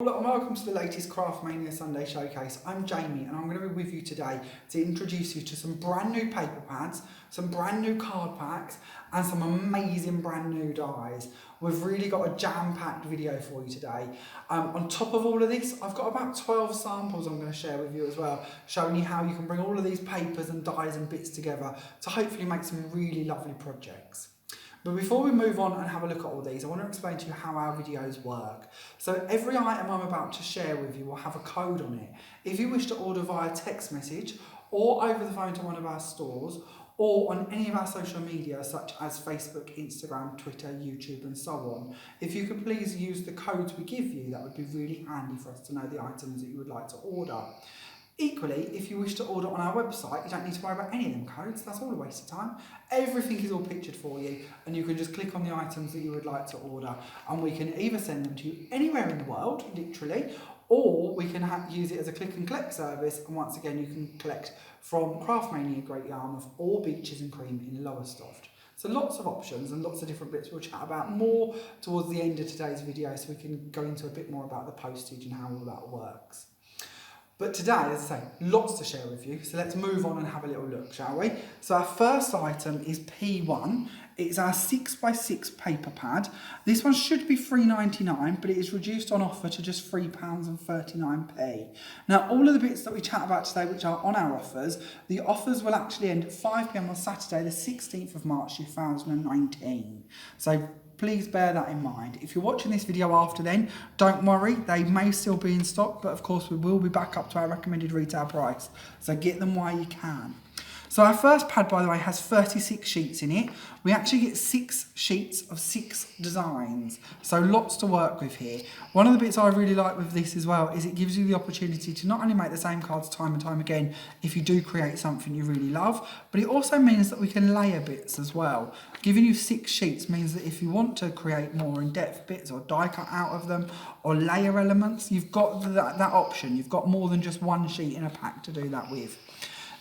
Hello and welcome to the latest Craftmania Sunday Showcase. I'm Jamie and I'm going to be with you today to introduce you to some brand new paper pads, some brand new card packs and some amazing brand new dies. We've really got a jam-packed video for you today. On top of all of this, I've got about 12 samples I'm going to share with you as well, showing you how you can bring all of these papers and dies and bits together to hopefully make some really lovely projects. But before we move on and have a look at all these, I want to explain to you how our videos work. So every item I'm about to share with you will have a code on it. If you wish to order via text message or over the phone to one of our stores or on any of our social media such as Facebook, Instagram, Twitter, YouTube and so on, if you could please use the codes we give you, that would be really handy for us to know the items that you would like to order. Equally, if you wish to order on our website, you don't need to worry about any of them codes, that's all a waste of time. Everything is all pictured for you and you can just click on the items that you would like to order and we can either send them to you anywhere in the world, literally, or we can use it as a click and collect service, and once again you can collect from Craftmania Great Yarmouth or Beaches and Cream in Lowestoft. So lots of options and lots of different bits we'll chat about more towards the end of today's video so we can go into a bit more about the postage and how all that works. But today, as I say, lots to share with you, so let's move on and have a little look, shall we? So our first item is P1. It's our 6x6 paper pad. This one should be £3.99, but it is reduced on offer to just £3.39. Now, all of the bits that we chat about today, which are on our offers, the offers will actually end at 5 p.m. on Saturday, the 16th of March 2019. So please bear that in mind. If you're watching this video after then, don't worry, they may still be in stock, but of course we will be back up to our recommended retail price. So get them while you can. So our first pad, by the way, has 36 sheets in it. We actually get 6 sheets of 6 designs. So lots to work with here. One of the bits I really like with this as well is it gives you the opportunity to not only make the same cards time and time again if you do create something you really love, but it also means that we can layer bits as well. Giving you 6 sheets means that if you want to create more in-depth bits or die cut out of them or layer elements, you've got that option. You've got more than just one sheet in a pack to do that with.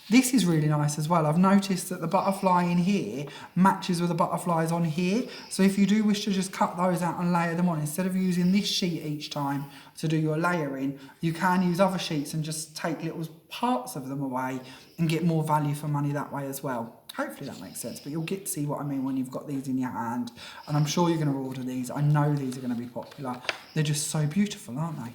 This is really nice as well. I've noticed that the butterfly in here matches with the butterflies on here. So if you do wish to just cut those out and layer them on, instead of using this sheet each time to do your layering, you can use other sheets and just take little parts of them away and get more value for money that way as well. Hopefully that makes sense, but you'll get to see what I mean when you've got these in your hand. And I'm sure you're going to order these. I know these are going to be popular. They're just so beautiful, aren't they?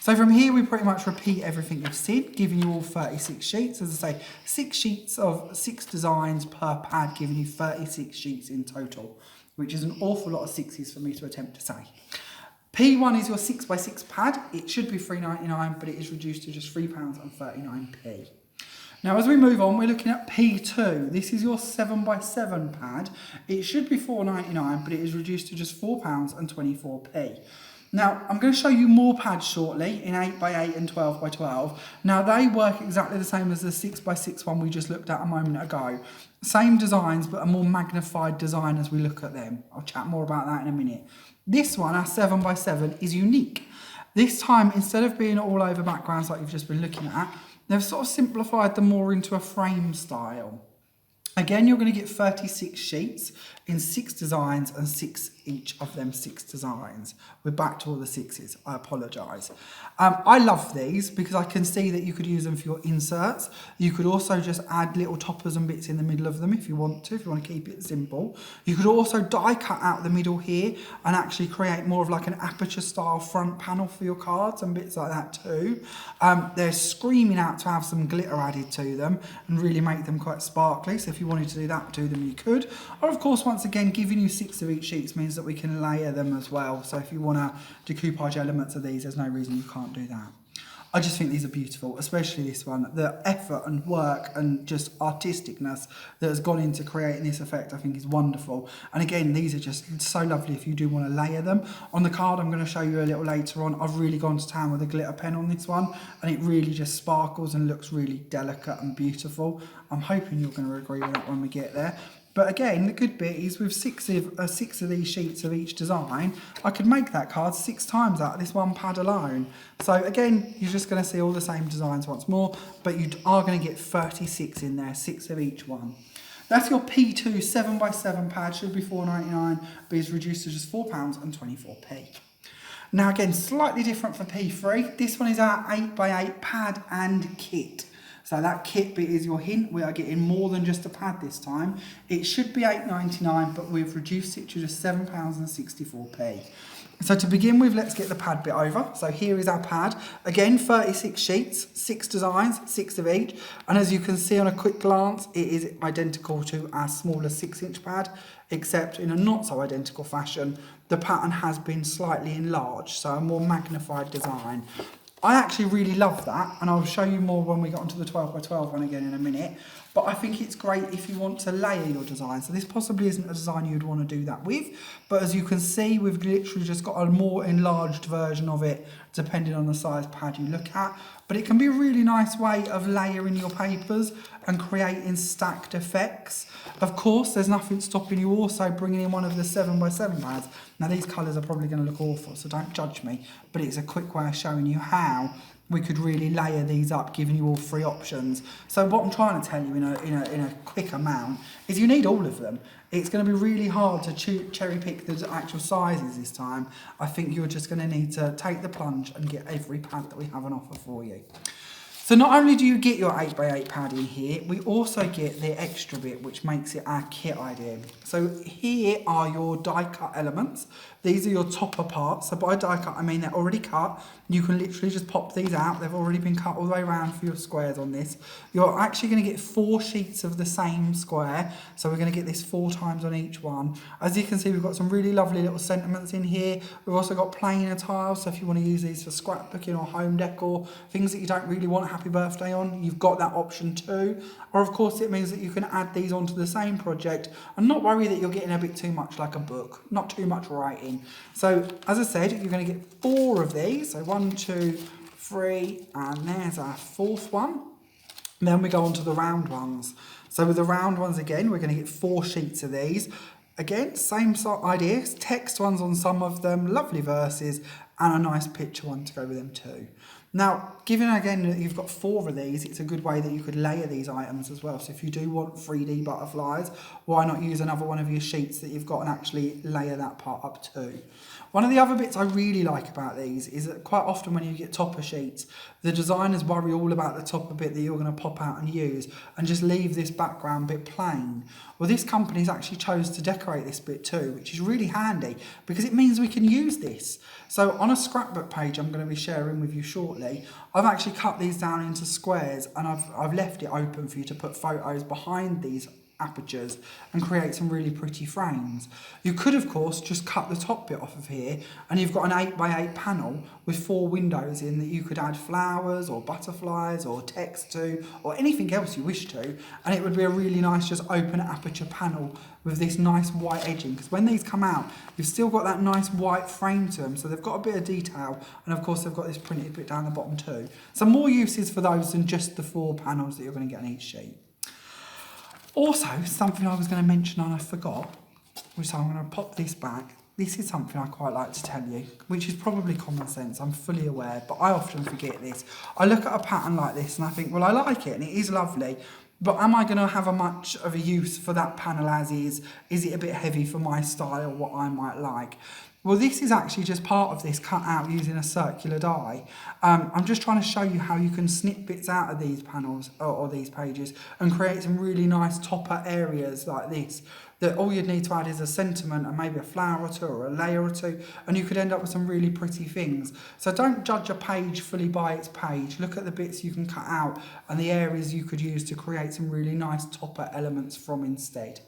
So from here, we pretty much repeat everything you've seen, giving you all 36 sheets. As I say, 6 sheets of 6 designs per pad, giving you 36 sheets in total, which is an awful lot of 6s for me to attempt to say. P1 is your 6x6 pad. It should be £3.99, but it is reduced to just £3.39. Now, as we move on, we're looking at P2. This is your 7x7 pad. It should be £4.99, but it is reduced to just £4.24. Now, I'm going to show you more pads shortly in 8x8 and 12x12. Now, they work exactly the same as the 6x6 one we just looked at a moment ago. Same designs, but a more magnified design as we look at them. I'll chat more about that in a minute. This one, our 7x7, is unique. This time, instead of being all over backgrounds like you've just been looking at, they've sort of simplified them more into a frame style. Again, you're going to get 36 sheets in 6 designs and 6 each of them 6 designs. We're back to all the 6s. I apologise. I love these because I can see that you could use them for your inserts. You could also just add little toppers and bits in the middle of them if you want to keep it simple. You could also die cut out the middle here and actually create more of like an aperture style front panel for your cards and bits like that too. They're screaming out to have some glitter added to them and really make them quite sparkly. So if you wanted to do that to them, you could. Or of course, once again, giving you 6 of each sheets means that we can layer them as well. So if you want to decoupage elements of these, there's no reason you can't do that. I just think these are beautiful, especially this one. The effort and work and just artisticness that has gone into creating this effect, I think is wonderful. And again, these are just so lovely if you do want to layer them. On the card I'm going to show you a little later on, I've really gone to town with a glitter pen on this one, and it really just sparkles and looks really delicate and beautiful. I'm hoping you're going to agree with that when we get there. But again, the good bit is with 6 of these sheets of each design, I could make that card 6 times out of this one pad alone. So again, you're just going to see all the same designs once more, but you are going to get 36 in there, 6 of each one. That's your P2 7x7 pad, should be £4.99, but is reduced to just £4.24. Now again, slightly different for P3. This one is our 8x8 pad and kit. So that kit bit is your hint. We are getting more than just a pad this time. It should be £8.99, but we've reduced it to just £7.64. So to begin with, let's get the pad bit over. So here is our pad. Again, 36 sheets, 6 designs, 6 of each. And as you can see on a quick glance, it is identical to our smaller 6-inch pad, except in a not so identical fashion, the pattern has been slightly enlarged, so a more magnified design. I actually really love that, and I'll show you more when we get onto the 12x12 one again in a minute. But I think it's great if you want to layer your design. So this possibly isn't a design you'd want to do that with, but as you can see, we've literally just got a more enlarged version of it, depending on the size pad you look at. But it can be a really nice way of layering your papers and creating stacked effects. Of course, there's nothing stopping you also bringing in one of the 7x7 pads. Now these colours are probably going to look awful, so don't judge me, but it's a quick way of showing you how we could really layer these up, giving you all 3 options. So what I'm trying to tell you in a quick amount is you need all of them. It's going to be really hard to cherry pick the actual sizes this time. I think you're just going to need to take the plunge and get every pad that we have on offer for you. So not only do you get your 8x8 pad in here, we also get the extra bit, which makes it our kit idea. So here are your die cut elements. These are your topper parts. So by die cut, I mean they're already cut. You can literally just pop these out. They've already been cut all the way around for your squares on this. You're actually going to get 4 sheets of the same square. So we're going to get this 4 times on each one. As you can see, we've got some really lovely little sentiments in here. We've also got plainer tiles. So if you want to use these for scrapbooking or home decor, things that you don't really want a happy birthday on, you've got that option too. Or of course, it means that you can add these onto the same project and not worry that you're getting a bit too much like a book, not too much writing. So as I said, you're going to get 4 of these. So 1, 2, 3, and there's our 4th one. And then we go on to the round ones. So with the round ones again, we're going to get 4 sheets of these. Again, same sort of ideas, text ones on some of them, lovely verses, and a nice picture one to go with them too. Now, given again that you've got 4 of these, it's a good way that you could layer these items as well. So if you do want 3D butterflies, why not use another one of your sheets that you've got and actually layer that part up too? One of the other bits I really like about these is that quite often when you get topper sheets, the designers worry all about the topper bit that you're going to pop out and use and just leave this background bit plain. Well, this company's actually chose to decorate this bit too, which is really handy because it means we can use this. So on a scrapbook page I'm going to be sharing with you shortly, I've actually cut these down into squares and I've left it open for you to put photos behind these apertures and create some really pretty frames. You could of course just cut the top bit off of here and you've got an 8x8 panel with 4 windows in that you could add flowers or butterflies or text to or anything else you wish to, and it would be a really nice just open aperture panel with this nice white edging, because when these come out you've still got that nice white frame to them, so they've got a bit of detail, and of course they've got this printed bit down the bottom too. So more uses for those than just the 4 panels that you're going to get on each sheet. Also, something I was going to mention and I forgot, which I'm going to pop this back. This is something I quite like to tell you, which is probably common sense, I'm fully aware, but I often forget this. I look at a pattern like this and I think, well, I like it and it is lovely, but am I going to have a much of a use for that panel as is? Is it a bit heavy for my style, what I might like? Well, this is actually just part of this cut out using a circular die. I'm just trying to show you how you can snip bits out of these panels or these pages and create some really nice topper areas like this, that all you'd need to add is a sentiment and maybe a flower or 2 or a layer or 2, and you could end up with some really pretty things. So don't judge a page fully by its page. Look at the bits you can cut out and the areas you could use to create some really nice topper elements from instead.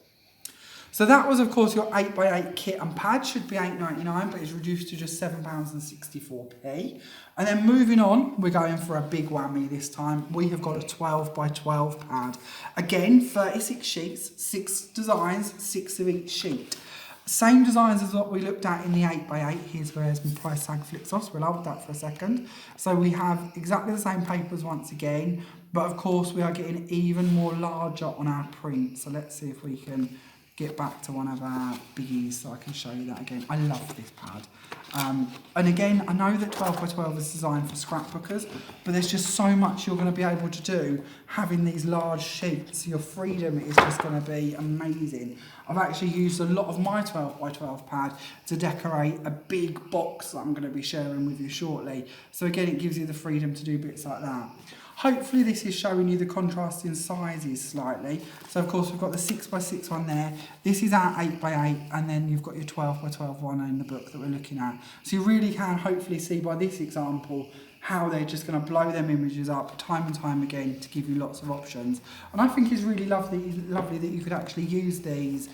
So that was, of course, your 8x8 kit and pad. Should be £8.99, but it's reduced to just £7.64. And then moving on, we're going for a big whammy this time. We have got a 12x12 pad. Again, 36 sheets, 6 designs, 6 of each sheet. Same designs as what we looked at in the 8x8. Here's where my price tag flicks off, so we'll hold that for a second. So we have exactly the same papers once again, but of course we are getting even more larger on our print. So let's see if we can get back to one of our biggies so I can show you that again. I love this pad. And again, I know that 12x12 is designed for scrapbookers, but there's just so much you're going to be able to do having these large sheets. Your freedom is just going to be amazing. I've actually used a lot of my 12x12 pad to decorate a big box that I'm going to be sharing with you shortly. So again, it gives you the freedom to do bits like that. Hopefully this is showing you the contrasting sizes slightly. So of course we've got the 6x6 one there. This is our 8x8, and then you've got your 12x12 one in the book that we're looking at. So you really can hopefully see by this example how they're just going to blow them images up time and time again to give you lots of options. And I think it's really lovely that you could actually use these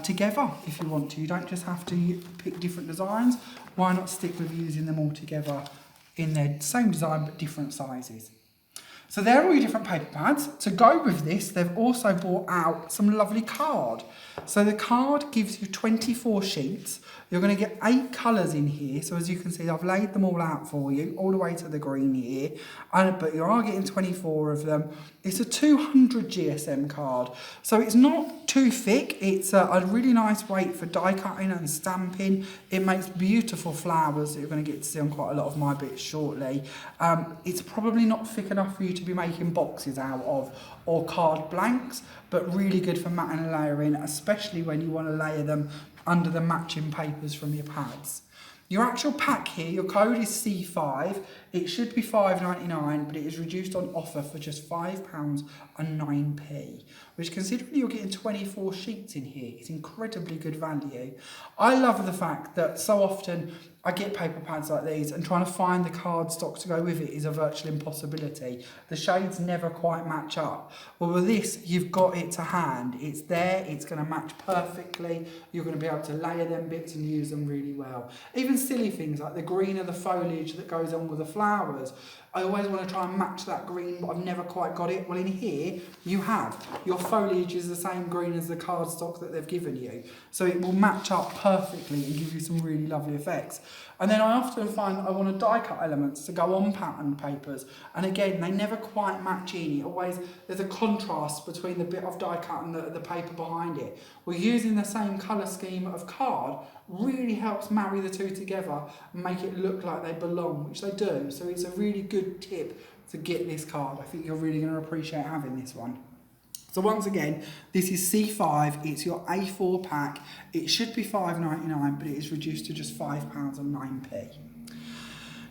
together if you want to. You don't just have to pick different designs. Why not stick with using them all together in their same design but different sizes? So they're all your different paper pads. To go with this, they've also brought out some lovely card. So the card gives you 24 sheets. You're going to get 8 colours in here. So as you can see, I've laid them all out for you, all the way to the green here. But you are getting 24 of them. It's a 200 GSM card. So it's not too thick. It's a really nice weight for die cutting and stamping. It makes beautiful flowers that you're going to get to see on quite a lot of my bits shortly. It's probably not thick enough for you to be making boxes out of or card blanks, but really good for matting and layering, especially when you want to layer them under the matching papers from your pads. Your actual pack here, your code is C5. It should be £5.99, but it is reduced on offer for just £5.09, which, considering you're getting 24 sheets in here, is incredibly good value. I love the fact that so often I get paper pads like these, and trying to find the cardstock to go with it is a virtual impossibility. The shades never quite match up. Well, with this, you've got it to hand. It's there, it's going to match perfectly. You're going to be able to layer them bits and use them really well. Even silly things like the green of the foliage that goes on with the flowers. I always want to try and match that green, but I've never quite got it. Well, in here, you have. Your foliage is the same green as the cardstock that they've given you. So it will match up perfectly and give you some really lovely effects. And then I often find I want to die cut elements to go on pattern papers. And again, they never quite match in. It always, there's a contrast between the bit of die cut and the paper behind it. We're using the same colour scheme of card really helps marry the two together and make it look like they belong, which they do. So it's a really good tip to get this card. I think you're really going to appreciate having this one. So once again, this is C5, it's your A4 pack. It should be £5.99, but it is reduced to just £5.09.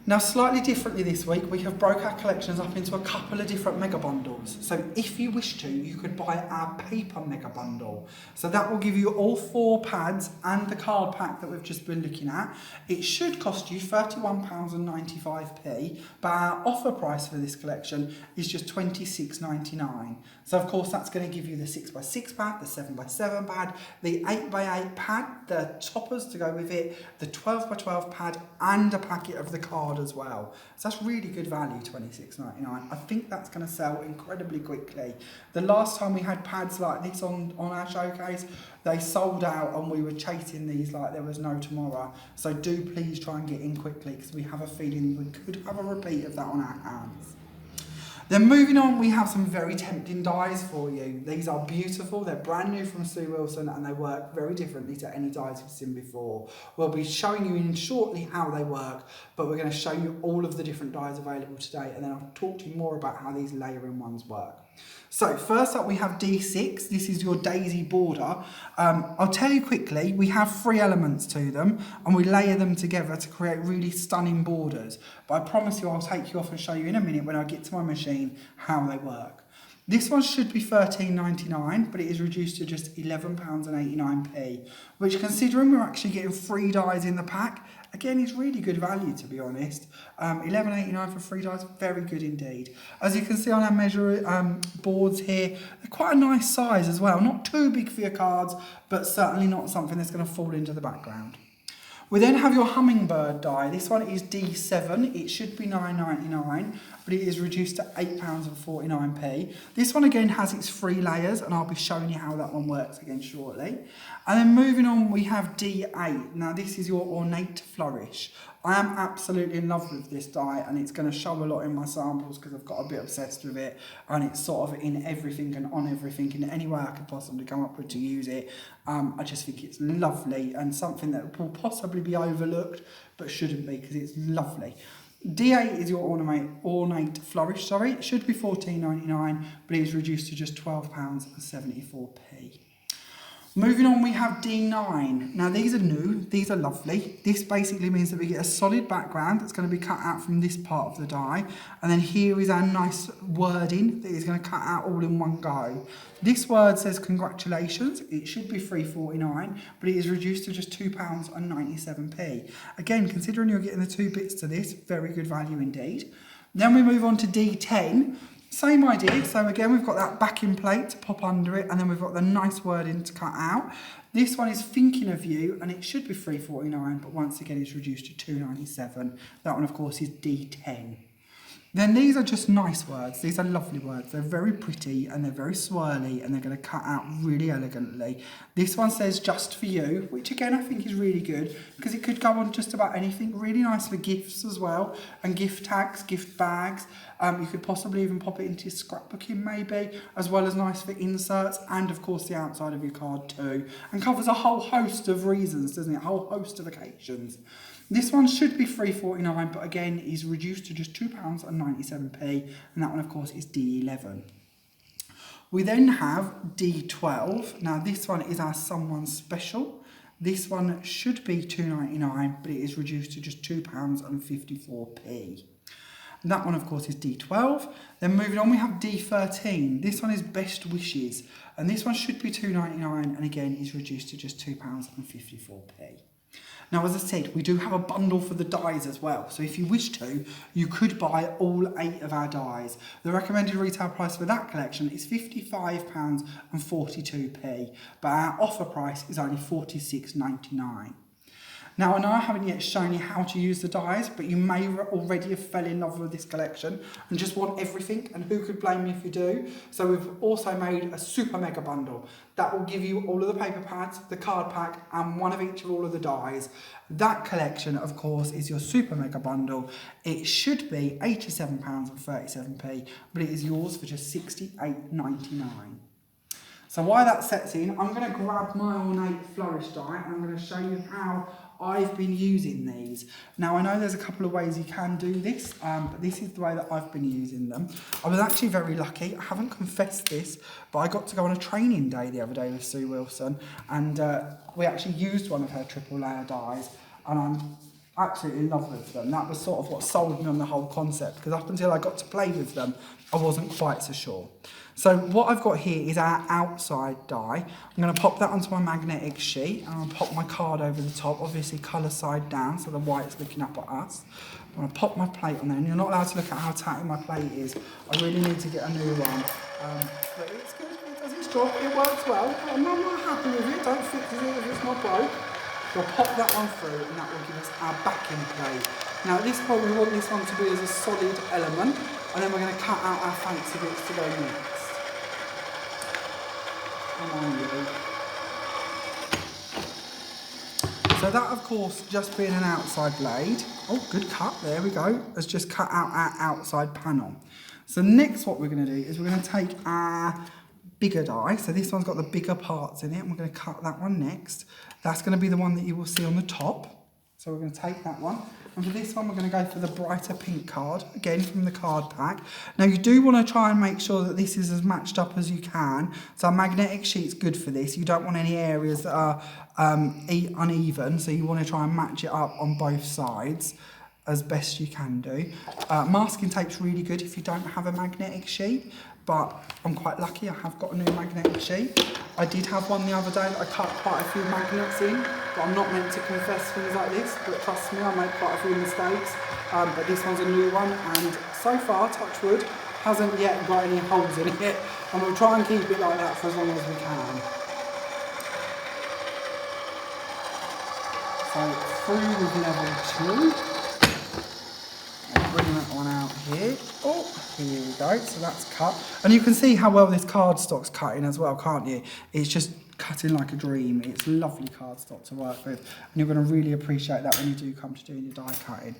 Now, slightly differently this week, we have broke our collections up into a couple of different mega bundles. So if you wish to, you could buy our paper mega bundle. So that will give you all 4 pads and the card pack that we've just been looking at. It should cost you £31.95, but our offer price for this collection is just £26.99. So of course that's going to give you the 6x6 pad, the 7x7 pad, the 8x8 pad, the toppers to go with it, the 12x12 pad, and a packet of the card as well. So that's really good value, £26.99. I think that's going to sell incredibly quickly. The last time we had pads like this on our showcase, they sold out and we were chasing these like there was no tomorrow. So do please try and get in quickly, because we have a feeling we could have a repeat of that on our hands. Then moving on, we have some very tempting dies for you. These are beautiful, they're brand new from Sue Wilson, and they work very differently to any dies you've seen before. We'll be showing you in shortly how they work, but we're going to show you all of the different dies available today, and then I'll talk to you more about how these layering ones work. So first up we have D6, this is your daisy border. I'll tell you quickly, we have 3 elements to them and we layer them together to create really stunning borders. But I promise you I'll take you off and show you in a minute when I get to my machine how they work. This one should be £13.99, but it is reduced to just £11.89, which, considering we're actually getting 3 dies in the pack, again, is really good value, to be honest. £11.89 for 3 dies, very good indeed. As you can see on our measure boards here, they're quite a nice size as well. Not too big for your cards, but certainly not something that's going to fall into the background. We then have your Hummingbird Die. This one is D7. It should be £9.99, but it is reduced to £8.49. This one again has its 3 layers, and I'll be showing you how that one works again shortly. And then moving on, we have D8. Now this is your Ornate Flourish. I am absolutely in love with this die, and it's going to show a lot in my samples because I've got a bit obsessed with it, and it's sort of in everything and on everything in any way I could possibly come up with to use it. I just think it's lovely and something that will possibly be overlooked but shouldn't be because it's lovely. D8 is your Ornate Flourish, sorry. It should be $14.99, but it is reduced to just £12.74p. Moving on, we have D9. Now, these are new. These are lovely. This basically means that we get a solid background that's going to be cut out from this part of the die. And then here is our nice wording that is going to cut out all in one go. This word says congratulations. It should be $3.49, but it is reduced to just £2.97p. Again, considering you're getting the 2 bits to this, very good value indeed. Then we move on to D10. Same idea, so again we've got that backing plate to pop under it, and then we've got the nice wording to cut out. This one is Thinking of You, and it should be $3.49, but once again it's reduced to $2.97. That one of course is D10. Then these are just nice words. These are lovely words. They're very pretty and they're very swirly and they're going to cut out really elegantly. This one says Just For You, which again I think is really good because it could go on just about anything. Really nice for gifts as well, and gift tags, gift bags. You could possibly even pop it into your scrapbooking maybe, as well as nice for inserts and of course the outside of your card too. And covers a whole host of reasons, doesn't it? A whole host of occasions. This one should be $3.49, but again is reduced to just £2.97p, and that one of course is D11. We then have D12. Now this one is our Someone Special. This one should be $2.99, but it is reduced to just £2.54p. And that one of course is D12. Then moving on we have D13. This one is Best Wishes, and this one should be $2.99, and again is reduced to just £2.54p. Now, as I said, we do have a bundle for the dies as well. So if you wish to, you could buy all 8 of our dies. The recommended retail price for that collection is £55.42p, but our offer price is only £46.99. Now, I know I haven't yet shown you how to use the dies, but you may already have fell in love with this collection and just want everything, and who could blame you if you do? So we've also made a super mega bundle that will give you all of the paper pads, the card pack, and one of each of all of the dies. That collection, of course, is your super mega bundle. It should be £87.37p, but it is yours for just £68.99. So while that sets in, I'm going to grab my Ornate Flourish die and I'm going to show you how I've been using these. Now I know there's a couple of ways you can do this, but this is the way that I've been using them. I was actually very lucky. I haven't confessed this, but I got to go on a training day the other day with Sue Wilson, and we actually used one of her triple layer dies, and I'm absolutely in love with them. That was sort of what sold me on the whole concept, because up until I got to play with them, I wasn't quite so sure. So what I've got here is our outside die. I'm going to pop that onto my magnetic sheet, and I'll pop my card over the top, obviously colour side down, so the white's looking up at us. I'm going to pop my plate on there, and you're not allowed to look at how tatty my plate is. I really need to get a new one. But it's good, it does its job, it works well. I'm not happy with it, don't fix it if it's not broke. We'll pop that one through, and that will give us our backing plate. Now at this point we want this one to be as a solid element, and then we're going to cut out our fancy bits to go next. Come on, you. So that, of course, just being an outside blade, oh, good cut, there we go, has just cut out our outside panel. So next what we're going to do is we're going to take our bigger die, so this one's got the bigger parts in it, and we're going to cut that one next. That's going to be the one that you will see on the top. So we're going to take that one. And for this one, we're going to go for the brighter pink card, again from the card pack. Now you do want to try and make sure that this is as matched up as you can. So a magnetic sheet's good for this. You don't want any areas that are uneven, so you want to try and match it up on both sides as best you can do. Masking tape's really good if you don't have a magnetic sheet, but I'm quite lucky, I have got a new magnetic sheet. I did have one the other day that I cut quite a few magnets in, but I'm not meant to confess things like this, but trust me, I made quite a few mistakes. But this one's a new one, and so far, touch wood, hasn't yet got any holes in it, and we'll try and keep it like that for as long as we can. So through with level 2. Bring that one out here. Oh, here we go. So that's cut. And you can see how well this cardstock's cutting as well, can't you? It's just cutting like a dream. It's lovely cardstock to work with, and you're going to really appreciate that when you do come to doing your die cutting.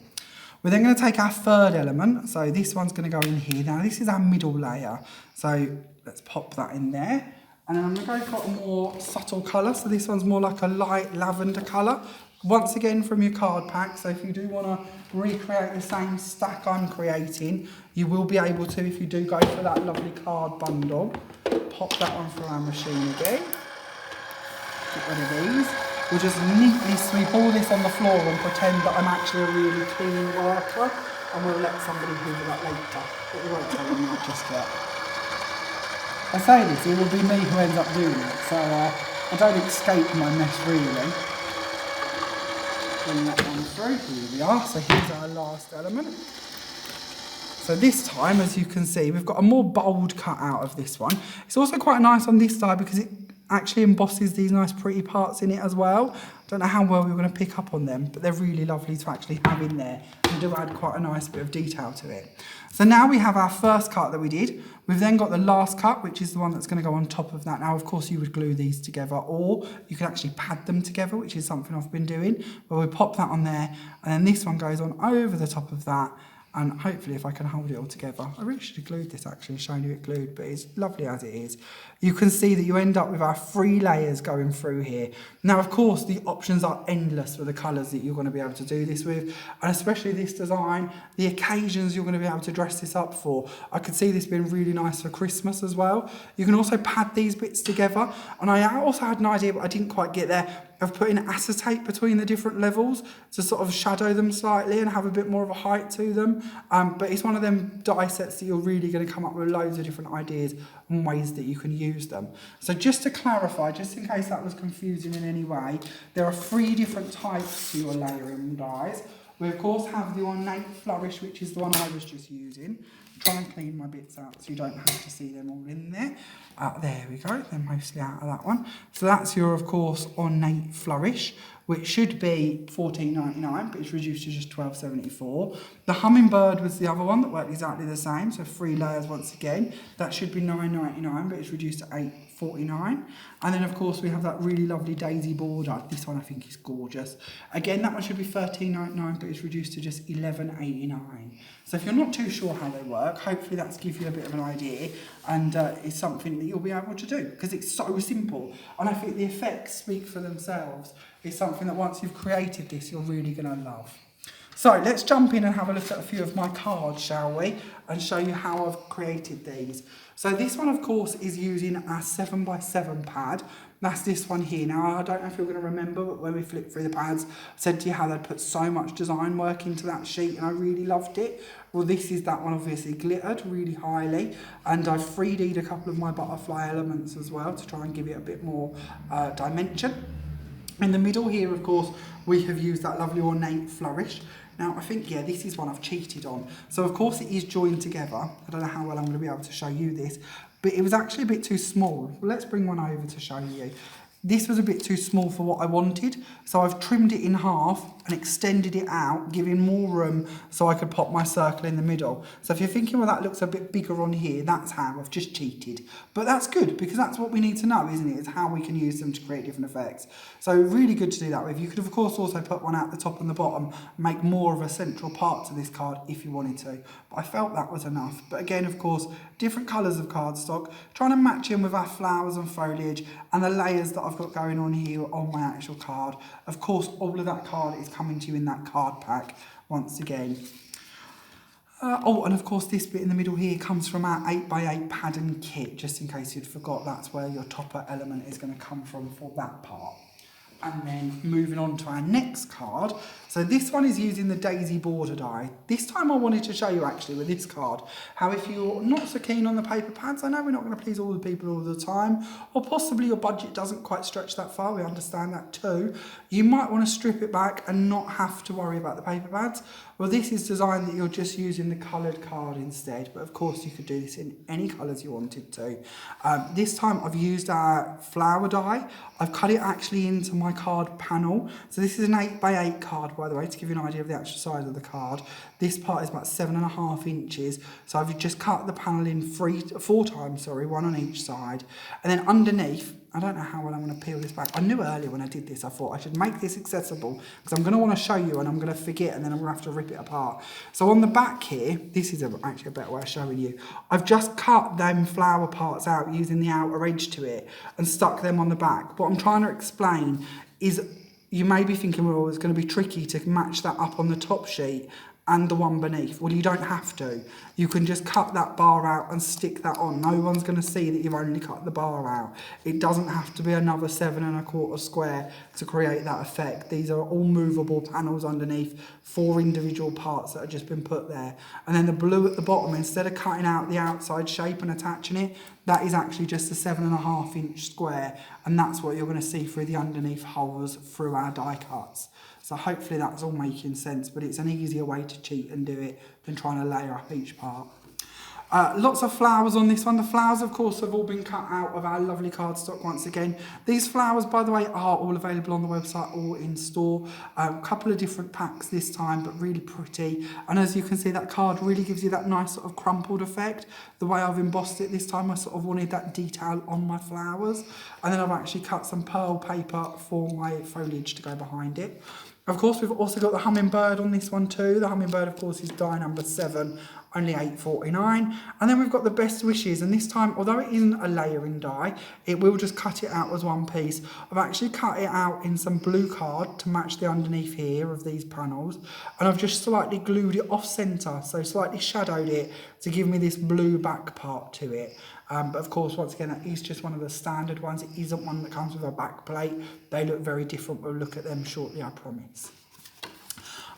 We're then going to take our third element, so this one's going to go in here. Now this is our middle layer, so let's pop that in there. And then I'm going to go for a more subtle colour, so this one's more like a light lavender colour. Once again from your card pack, so if you do want to recreate the same stack I'm creating, you will be able to if you do go for that lovely card bundle. Pop that one through our machine again. Get rid of these. We'll just neatly sweep all this on the floor and pretend that I'm actually a really clean worker, and we'll let somebody hoover that later, but we won't tell them that just yet. I say this, it will be me who ends up doing it, so I don't escape my mess really. Bring that one through, here we are, so here's our last element. So this time, as you can see, we've got a more bold cut out of this one. It's also quite nice on this side because it actually embosses these nice pretty parts in it as well. Don't know how well we're going to pick up on them, but they're really lovely to actually have in there and do add quite a nice bit of detail to it. So now we have our first cut that we did. We've then got the last cut, which is the one that's going to go on top of that. Now, of course, you would glue these together, or you could actually pad them together, which is something I've been doing. But we pop that on there, and then this one goes on over the top of that. And hopefully if I can hold it all together, I really should have glued this actually, showing you it glued, but it's lovely as it is. You can see that you end up with our 3 layers going through here. Now, of course, the options are endless for the colours that you're going to be able to do this with, and especially this design, the occasions you're going to be able to dress this up for. I could see this being really nice for Christmas as well. You can also pad these bits together, and I also had an idea, but I didn't quite get there, of putting acetate between the different levels to sort of shadow them slightly and have a bit more of a height to them. But it's one of them die sets that you're really going to come up with loads of different ideas and ways that you can use them. So just to clarify, just in case that was confusing in any way, there are 3 different types to your layering dies. We of course have the Ornate Flourish, which is the one I was just using. Try and clean my bits out so you don't have to see them all in there. There we go, they're mostly out of that one. So that's your, of course, Ornate Flourish, which should be $14.99, but it's reduced to just $12.74. The Hummingbird was the other one that worked exactly the same, so 3 layers once again. That should be $9.99, but it's reduced to $8.49. And then, of course, we have that really lovely daisy border. This one I think is gorgeous. Again, that one should be $13.99, but it's reduced to just $11.89. So if you're not too sure how they work, hopefully that's give you a bit of an idea, and it's something that you'll be able to do because it's so simple. And I think the effects speak for themselves. It's something that once you've created this, you're really going to love. So let's jump in and have a look at a few of my cards, shall we? And show you how I've created these. So this one, of course, is using our 7x7 pad. That's this one here. Now, I don't know if you're going to remember, but when we flipped through the pads, I said to you how they'd put so much design work into that sheet, and I really loved it. Well, this is that one, obviously glittered really highly, and I've 3D'd a couple of my butterfly elements as well to try and give it a bit more dimension. In the middle here, of course, we have used that lovely Ornate Flourish. Now, I think, yeah, this is one I've cheated on. So, of course, it is joined together. I don't know how well I'm going to be able to show you this, but it was actually a bit too small. Well, let's bring one over to show you. This was a bit too small for what I wanted, so I've trimmed it in half and extended it out, giving more room so I could pop my circle in the middle. So if you're thinking, well, that looks a bit bigger on here, that's how I've just cheated. But that's good, because that's what we need to know, isn't it? It's how we can use them to create different effects. So really good to do that with. You could, of course, also put one at the top and the bottom, make more of a central part to this card if you wanted to. But I felt that was enough. But again, of course, different colours of cardstock, trying to match in with our flowers and foliage and the layers that I've got going on here on my actual card. Of course, all of that card is coming to you in that card pack once again. Oh, and of course this bit in the middle here comes from our 8x8 pattern kit, just in case you'd forgot. That's where your topper element is going to come from for that part. And then moving on to our next card. So this one is using the daisy border die. This time I wanted to show you actually with this card how if you're not so keen on the paper pads, I know we're not going to please all the people all the time, or possibly your budget doesn't quite stretch that far, we understand that too. You might want to strip it back and not have to worry about the paper pads. Well, this is designed that you're just using the coloured card instead, but of course you could do this in any colours you wanted to. This time I've used our flower die. I've cut it actually into my card panel. So this is an 8x8 card by the way, to give you an idea of the actual size of the card. This part is about 7.5 inches. So I've just cut the panel in four times, one on each side. And then underneath, I don't know how well I'm going to peel this back. I knew earlier when I did this, I thought I should make this accessible because I'm going to want to show you and I'm going to forget and then I'm going to have to rip it apart. So on the back here, this is actually a better way of showing you. I've just cut them flower parts out using the outer edge to it and stuck them on the back. What I'm trying to explain is you may be thinking, well, it's going to be tricky to match that up on the top sheet and the one beneath. Well, you don't have to. You can just cut that bar out and stick that on. No one's going to see that you've only cut the bar out. It doesn't have to be another 7.25 square to create that effect. These are all movable panels underneath, 4 individual parts that have just been put there. And then the blue at the bottom, instead of cutting out the outside shape and attaching it, that is actually just a 7.5 inch square. And that's what you're going to see through the underneath holes through our die cuts. So hopefully that's all making sense, but it's an easier way to cheat and do it than trying to layer up each part. Lots of flowers on this one. The flowers, of course, have all been cut out of our lovely cardstock once again. These flowers, by the way, are all available on the website or in store. A couple of different packs this time, but really pretty. And as you can see, that card really gives you that nice sort of crumpled effect. The way I've embossed it this time, I sort of wanted that detail on my flowers. And then I've actually cut some pearl paper for my foliage to go behind it. Of course, we've also got the hummingbird on this one too. The hummingbird, of course, is die number 7, only $8.49. And then we've got the best wishes. And this time, although it isn't a layering die, it will just cut it out as one piece. I've actually cut it out in some blue card to match the underneath here of these panels. And I've just slightly glued it off center, so slightly shadowed it to give me this blue back part to it. But of course, once again, that is just one of the standard ones. It isn't one that comes with a back plate. They look very different. We'll look at them shortly, I promise.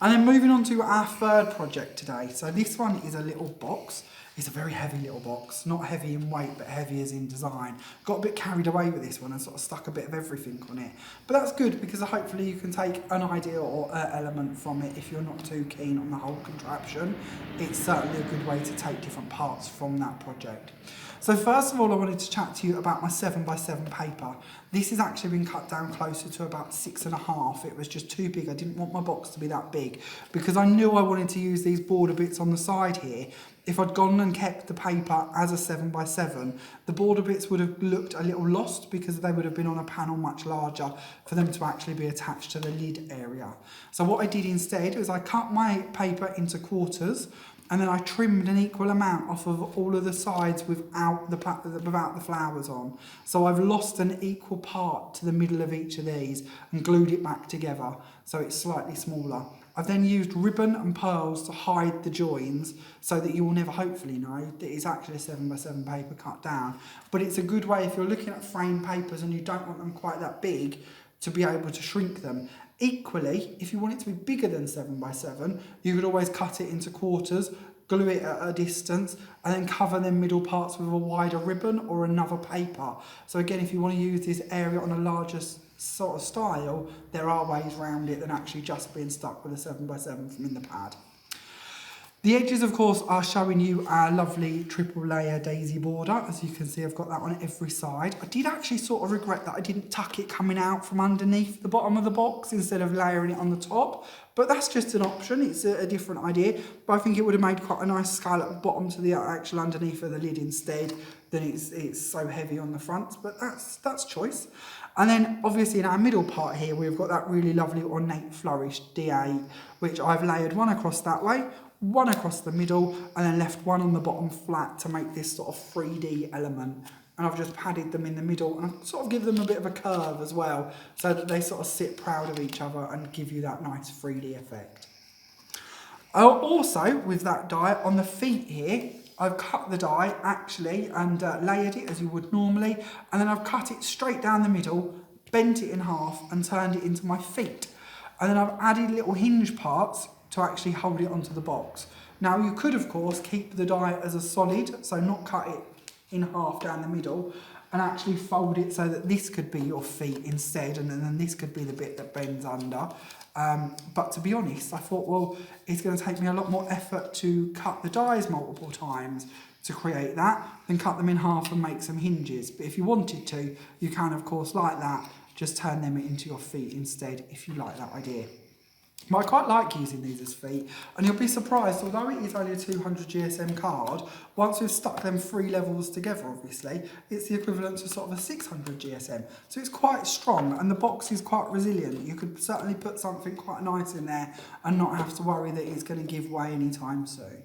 And then moving on to our third project today. So this one is a little box. It's a very heavy little box. Not heavy in weight, but heavy as in design. Got a bit carried away with this one and sort of stuck a bit of everything on it. But that's good because hopefully you can take an idea or an element from it if you're not too keen on the whole contraption. It's certainly a good way to take different parts from that project. So first of all, I wanted to chat to you about my 7x7 paper. This has actually been cut down closer to about 6.5. It was just too big. I didn't want my box to be that big because I knew I wanted to use these border bits on the side here. If I'd gone and kept the paper as a 7x7, the border bits would have looked a little lost because they would have been on a panel much larger for them to actually be attached to the lid area. So what I did instead is I cut my paper into quarters and then I trimmed an equal amount off of all of the sides without the flowers on. So I've lost an equal part to the middle of each of these and glued it back together so it's slightly smaller. I've then used ribbon and pearls to hide the joins so that you will never hopefully know that it's actually a 7x7 paper cut down. But it's a good way if you're looking at framed papers and you don't want them quite that big to be able to shrink them. Equally, if you want it to be bigger than 7x7, you could always cut it into quarters, glue it at a distance, and then cover them middle parts with a wider ribbon or another paper. So again, if you want to use this area on a larger sort of style, there are ways around it than actually just being stuck with a 7x7 from in the pad. The edges, of course, are showing you our lovely triple layer daisy border. As you can see, I've got that on every side. I did actually sort of regret that I didn't tuck it coming out from underneath the bottom of the box instead of layering it on the top. But that's just an option. It's a different idea. But I think it would have made quite a nice scallop bottom to the actual underneath of the lid instead. Then it's so heavy on the front. But that's choice. And then obviously in our middle part here, we've got that really lovely Ornate Flourish D8, which I've layered one across that way, one across the middle, and then left one on the bottom flat to make this sort of 3D element. And I've just padded them in the middle and I've sort of give them a bit of a curve as well so that they sort of sit proud of each other and give you that nice 3D effect. Also, with that die on the feet here, I've cut the die actually and layered it as you would normally, and then I've cut it straight down the middle, bent it in half and turned it into my feet. And then I've added little hinge parts to actually hold it onto the box. Now you could of course keep the die as a solid, so not cut it in half down the middle, and actually fold it so that this could be your feet instead, and then this could be the bit that bends under. But to be honest, I thought, well, it's going to take me a lot more effort to cut the dies multiple times to create that than cut them in half and make some hinges. But if you wanted to, you can of course, like that, just turn them into your feet instead if you like that idea. But I quite like using these as feet, and you'll be surprised, although it is only a 200 GSM card, once we've stuck them 3 levels together, obviously, it's the equivalent to sort of a 600 GSM. So it's quite strong, and the box is quite resilient. You could certainly put something quite nice in there and not have to worry that it's going to give way anytime soon.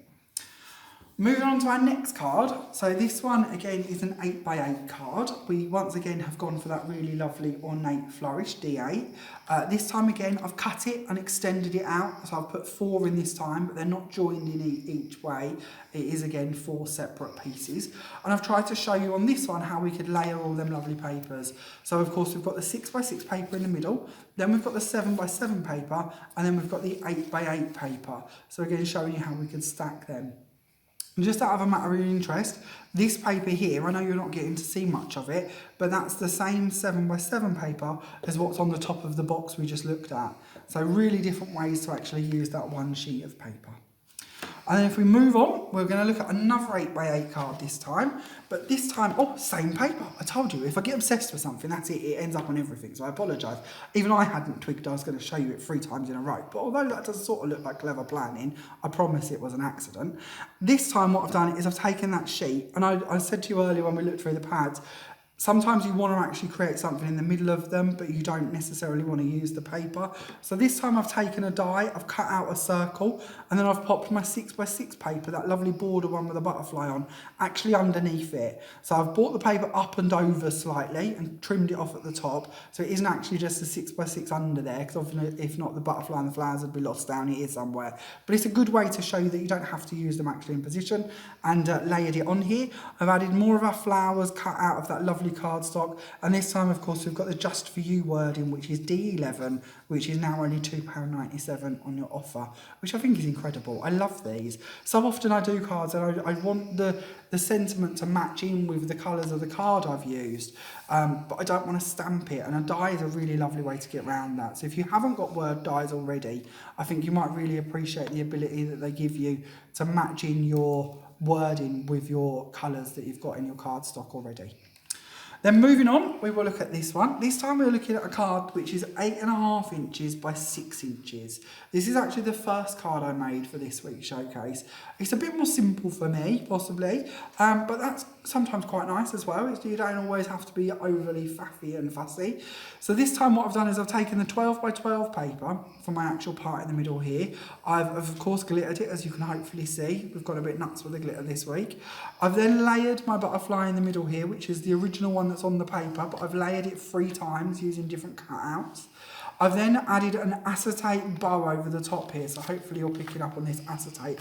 Moving on to our next card. So this one again is an 8x8 card. We once again have gone for that really lovely Ornate Flourish D8. This time again I've cut it and extended it out. So I've put 4 in this time, but they're not joined in each way. It is again 4 separate pieces. And I've tried to show you on this one how we could layer all them lovely papers. So of course we've got the 6x6 paper in the middle, then we've got the 7x7 paper, and then we've got the 8x8 paper. So again showing you how we could stack them. And just out of a matter of interest, this paper here, I know you're not getting to see much of it, but that's the same 7x7 paper as what's on the top of the box we just looked at. So really different ways to actually use that one sheet of paper. And then if we move on, we're going to look at another 8x8 card this time. But this time, oh, same paper. I told you, if I get obsessed with something, that's it. It ends up on everything. So I apologise. Even I hadn't twigged I was going to show you it 3 times in a row. But although that does sort of look like clever planning, I promise it was an accident. This time what I've done is I've taken that sheet, and I said to you earlier when we looked through the pads, sometimes you want to actually create something in the middle of them, but you don't necessarily want to use the paper. So this time I've taken a die, I've cut out a circle, and then I've popped my 6x6 paper, that lovely border one with a butterfly on, actually underneath it. So I've brought the paper up and over slightly and trimmed it off at the top. So it isn't actually just a 6x6 under there, because if not, the butterfly and the flowers would be lost down here somewhere. But it's a good way to show you that you don't have to use them actually in position, and layered it on here. I've added more of our flowers cut out of that lovely cardstock, and this time of course we've got the Just For You wording, which is D11, which is now only £2.97 on your offer, which I think is incredible. I love these. So often I do cards and I want the sentiment to match in with the colours of the card I've used, but I don't want to stamp it, and a die is a really lovely way to get around that. So if you haven't got word dies already, I think you might really appreciate the ability that they give you to match in your wording with your colours that you've got in your cardstock already. Then moving on, we will look at this one. This time we're looking at a card which is 8.5 inches by 6 inches. This is actually the first card I made for this week's showcase. It's a bit more simple for me, possibly, but that's sometimes quite nice as well. You don't always have to be overly faffy and fussy. So this time what I've done is I've taken the 12x12 paper for my actual part in the middle here. I've of course glittered it, as you can hopefully see. We've got a bit nuts with the glitter this week. I've then layered my butterfly in the middle here, which is the original one that's on the paper, but I've layered it 3 times using different cutouts. I've then added an acetate bow over the top here, so hopefully you're picking up on this acetate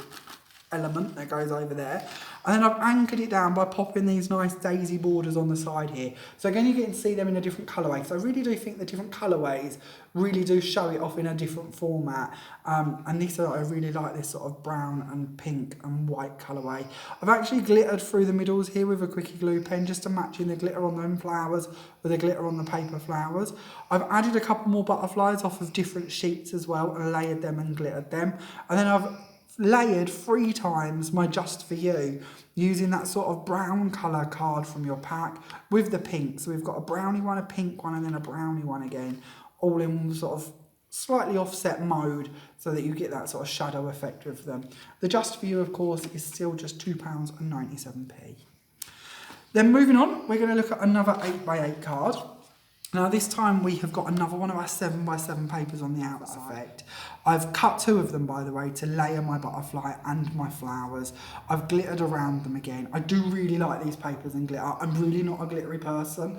element that goes over there. And then I've anchored it down by popping these nice daisy borders on the side here. So again, you get to see them in a different colourway. So I really do think the different colourways really do show it off in a different format. And this, I really like this sort of brown and pink and white colourway. I've actually glittered through the middles here with a quickie glue pen just to match in the glitter on them flowers with the glitter on the paper flowers. I've added a couple more butterflies off of different sheets as well and layered them and glittered them. And then I've layered 3 times my Just For You using that sort of brown colour card from your pack with the pink. So we've got a brownie one, a pink one, and then a brownie one again, all in sort of slightly offset mode so that you get that sort of shadow effect with them. The Just For You, of course, is still just £2.97. Then moving on, we're going to look at another 8x8 card. Now this time we have got another one of our 7x7 papers on the outside. I've cut 2 of them, by the way, to layer my butterfly and my flowers. I've glittered around them again. I do really like these papers and glitter. I'm really not a glittery person.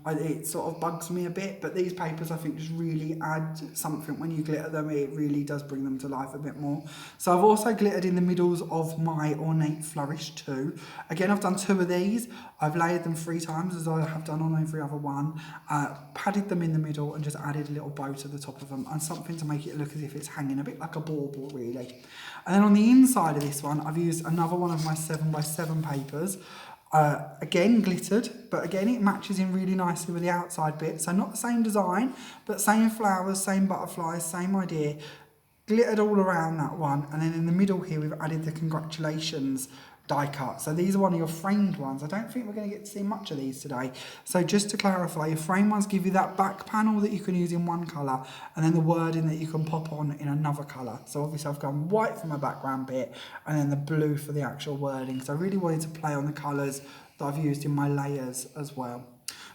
It sort of bugs me a bit, but these papers I think just really add something when you glitter them. It really does bring them to life a bit more. So I've also glittered in the middles of my Ornate Flourish too. Again, I've done 2 of these. I've layered them 3 times, as I have done on every other one. Padded them in the middle and just added a little bow to the top of them and something to make it look as if it's hanging a bit like a bauble, really. And then on the inside of this one, I've used another one of my 7x7 papers. Again glittered, but again it matches in really nicely with the outside bit. So not the same design, but same flowers, same butterflies, same idea. glittered all around that one, and then in the middle here we've added the congratulations die cut. So these are one of your framed ones. I don't think we're going to get to see much of these today. So just to clarify, your frame ones give you that back panel that you can use in one colour, and then the wording that you can pop on in another colour. So obviously I've gone white for my background bit, and then the blue for the actual wording. So I really wanted to play on the colours that I've used in my layers as well.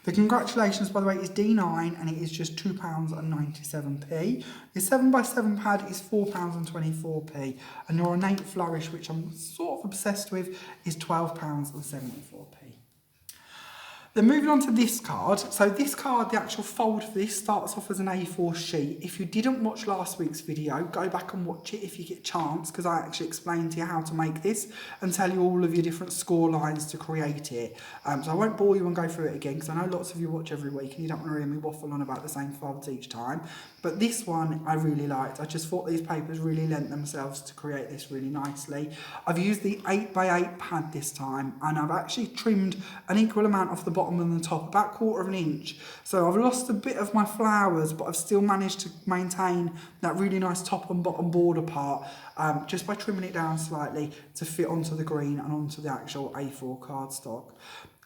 The congratulations, by the way, is D9 and it is just £2.97p. Your 7x7 pad is £4.24p, and your Ornate Flourish, which I'm sort of obsessed with, is £12.74p. Then moving on to this card. So this card, the actual fold for this starts off as an A4 sheet. If you didn't watch last week's video, go back and watch it if you get a chance, because I actually explained to you how to make this and tell you all of your different score lines to create it. So I won't bore you and go through it again, because I know lots of you watch every week and you don't want to hear me waffle on about the same folds each time. But this one I really liked. I just thought these papers really lent themselves to create this really nicely. I've used the 8x8 pad this time, and I've actually trimmed an equal amount off the bottom and the top, about 1/4 inch. So I've lost a bit of my flowers, but I've still managed to maintain that really nice top and bottom border part, just by trimming it down slightly to fit onto the green and onto the actual A4 cardstock.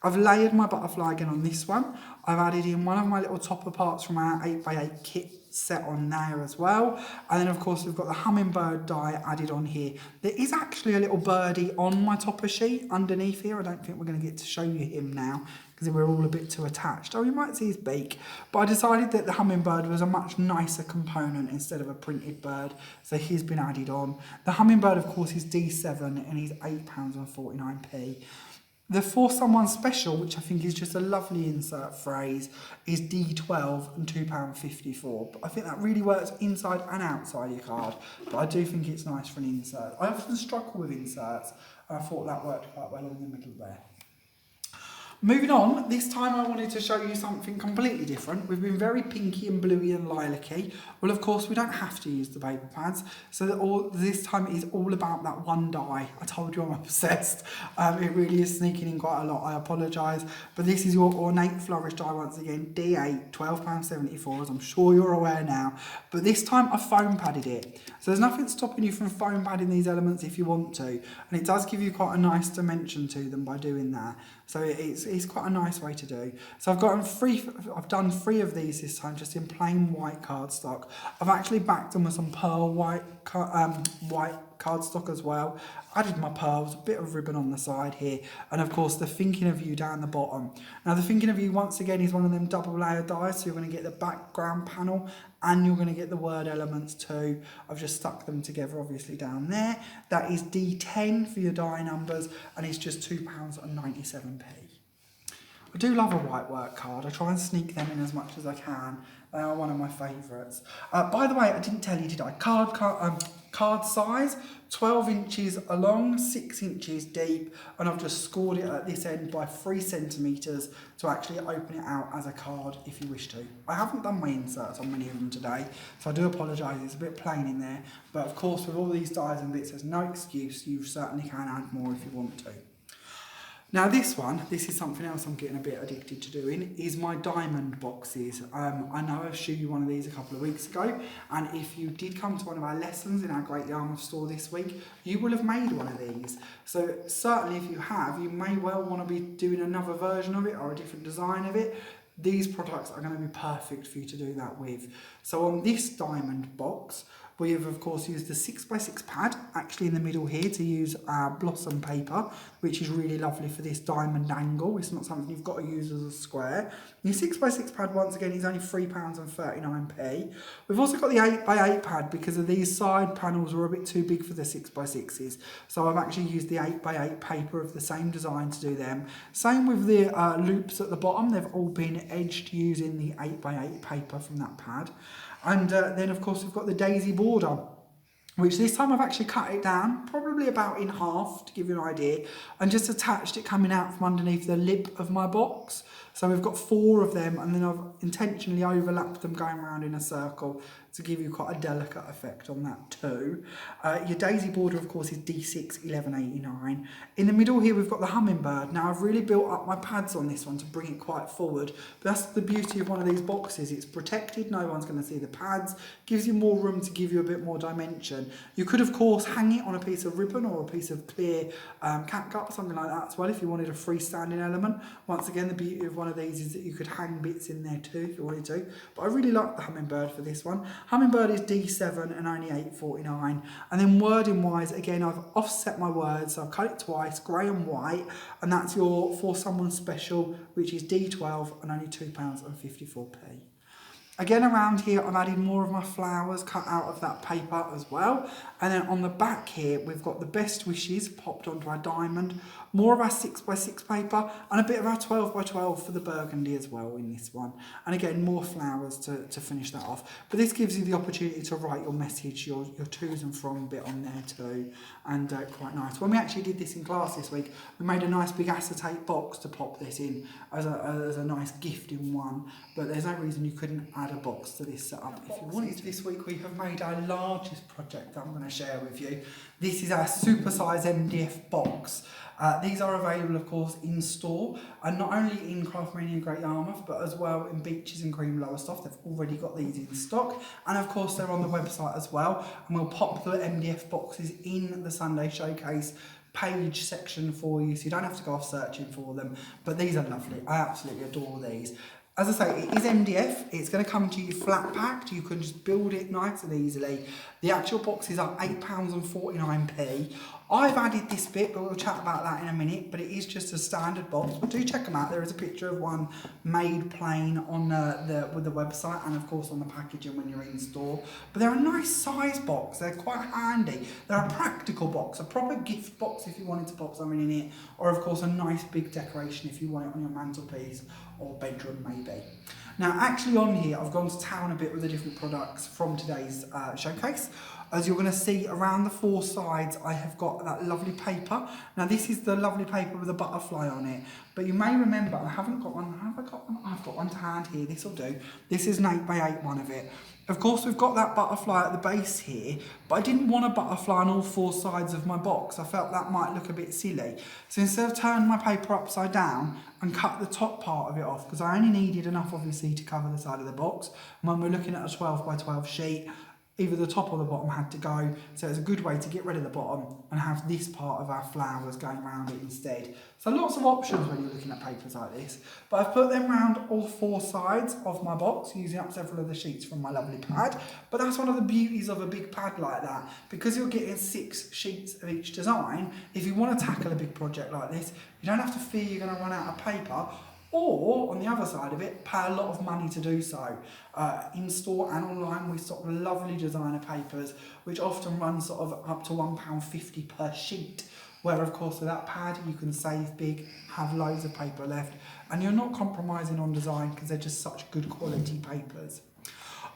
I've layered my butterfly again on this one. I've added in one of my little topper parts from our 8x8 kit set on there as well. And then of course we've got the Hummingbird Die added on here. There is actually a little birdie on my topper sheet underneath here. I don't think we're going to get to show you him now because we're all a bit too attached. Oh, you might see his beak. But I decided that the Hummingbird was a much nicer component instead of a printed bird. So he's been added on. The Hummingbird of course is D7 and he's £8.49p. The For Someone Special, which I think is just a lovely insert phrase, is D12 and £2.54. But I think that really works inside and outside your card. But I do think it's nice for an insert. I often struggle with inserts, and I thought that worked quite well in the middle there. Moving on, this time I wanted to show you something completely different. We've been very pinky and bluey and lilac-y. Well, of course, we don't have to use the paper pads. So this time it is all about that one die. I told you I'm obsessed. It really is sneaking in quite a lot. I apologise. But this is your Ornate Flourish die once again. D8, £12.74, as I'm sure you're aware now. But this time I foam padded it. So there's nothing stopping you from foam padding these elements if you want to. And it does give you quite a nice dimension to them by doing that. So it's quite a nice way to do. So I've done 3 of these this time, just in plain white cardstock. I've actually backed them with some pearl white cardstock as well. Added my pearls, a bit of ribbon on the side here, and of course the Thinking of You down the bottom. Now the Thinking of You once again is one of them double layer dies, so you're going to get the background panel and you're going to get the word elements too. I've just stuck them together obviously down there. That is D10 for your die numbers, and it's just £2.97p. I do love a white work card. I try and sneak them in as much as I can. They are one of my favourites. By the way, I didn't tell you, did I? Card size, 12 inches long, 6 inches deep, and I've just scored it at this end by 3 centimetres to actually open it out as a card if you wish to. I haven't done my inserts on many of them today, so I do apologise, it's a bit plain in there, but of course with all these dies and bits, there's no excuse, you certainly can add more if you want to. Now this is something else I'm getting a bit addicted to doing, is my diamond boxes. I know I showed you one of these a couple of weeks ago, and if you did come to one of our lessons in our Great Yarmouth store this week, you will have made one of these. So certainly if you have, you may well want to be doing another version of it or a different design of it. These products are going to be perfect for you to do that with. So on this diamond box, we have of course used the 6x6 pad actually in the middle here to use our blossom paper, which is really lovely for this diamond angle. It's not something you've got to use as a square. Your 6x6 pad once again is only £3.39p. We've also got the 8x8 pad because of these side panels were a bit too big for the 6x6s. So I've actually used the 8x8 paper of the same design to do them. Same with the loops at the bottom. They've all been edged using the 8x8 paper from that pad. And then of course we've got the daisy border, which this time I've actually cut it down, probably about in half to give you an idea, and just attached it coming out from underneath the lip of my box. So we've got 4 of them, and then I've intentionally overlapped them going around in a circle to give you quite a delicate effect on that too. Your daisy border, of course, is D6 1189. In the middle here, we've got the Hummingbird. Now, I've really built up my pads on this one to bring it quite forward. But that's the beauty of one of these boxes. It's protected. No one's going to see the pads. Gives you more room to give you a bit more dimension. You could, of course, hang it on a piece of ribbon or a piece of clear catgut, something like that as well, if you wanted a freestanding element. Once again, the beauty of one of these is that you could hang bits in there too if you wanted to. But I really like the Hummingbird for this one. Hummingbird is D7 and only 8.49. And then wording wise, again, I've offset my words, so I've cut it twice, grey and white, and that's your For Someone Special, which is D12 and only £2.54. Again, around here, I've added more of my flowers cut out of that paper as well. And then on the back here, we've got the Best Wishes popped onto our diamond, more of our 6x6 paper, and a bit of our 12x12 for the burgundy as well in this one. And again, more flowers to finish that off. But this gives you the opportunity to write your message, your to's and from bit on there too, and quite nice. When we actually did this in class this week, we made a nice big acetate box to pop this in as a nice gift in one. But there's no reason you couldn't add a box to this setup if you wanted. This week we have made our largest project that I'm going to share with you. This is our supersize MDF box. These are available, of course, in store, and not only in Craftmania Great Yarmouth, but as well in Beaches and Cream Lowestoft. They've already got these in stock, and of course they're on the website as well. And we'll pop the MDF boxes in the Sunday Showcase page section for you, so you don't have to go off searching for them. But these are lovely. I absolutely adore these. As I say, it is MDF. It's going to come to you flat packed. You can just build it nice and easily. The actual boxes are £8.49. I've added this bit, but we'll chat about that in a minute. But it is just a standard box. But do check them out. There is a picture of one made plain on with the website, and of course on the packaging when you're in store. But they're a nice size box. They're quite handy. They're a practical box, a proper gift box if you wanted to pop something in it, or of course a nice big decoration if you want it on your mantelpiece or bedroom maybe. Now, actually on here, I've gone to town a bit with the different products from today's showcase. As you're going to see around the four sides, I have got that lovely paper. Now, this is the lovely paper with a butterfly on it. But you may remember, I haven't got one. Have I got one? I've got one to hand here. This will do. This is an 8x8 one of it. Of course, we've got that butterfly at the base here, but I didn't want a butterfly on all four sides of my box. I felt that might look a bit silly. So instead of turning my paper upside down and cut the top part of it off, because I only needed enough, obviously, to cover the side of the box. And when we're looking at a 12x12 sheet, either the top or the bottom had to go, so it's a good way to get rid of the bottom and have this part of our flowers going around it instead. So lots of options when you're looking at papers like this. But I've put them around all four sides of my box, using up several of the sheets from my lovely pad. But that's one of the beauties of a big pad like that. Because you're getting 6 sheets of each design, if you want to tackle a big project like this, you don't have to fear you're going to run out of paper. Or, on the other side of it, pay a lot of money to do so. In store and online, we stock lovely designer papers, which often run sort of up to £1.50 per sheet. Where, of course, with that pad, you can save big, have loads of paper left, and you're not compromising on design because they're just such good quality papers.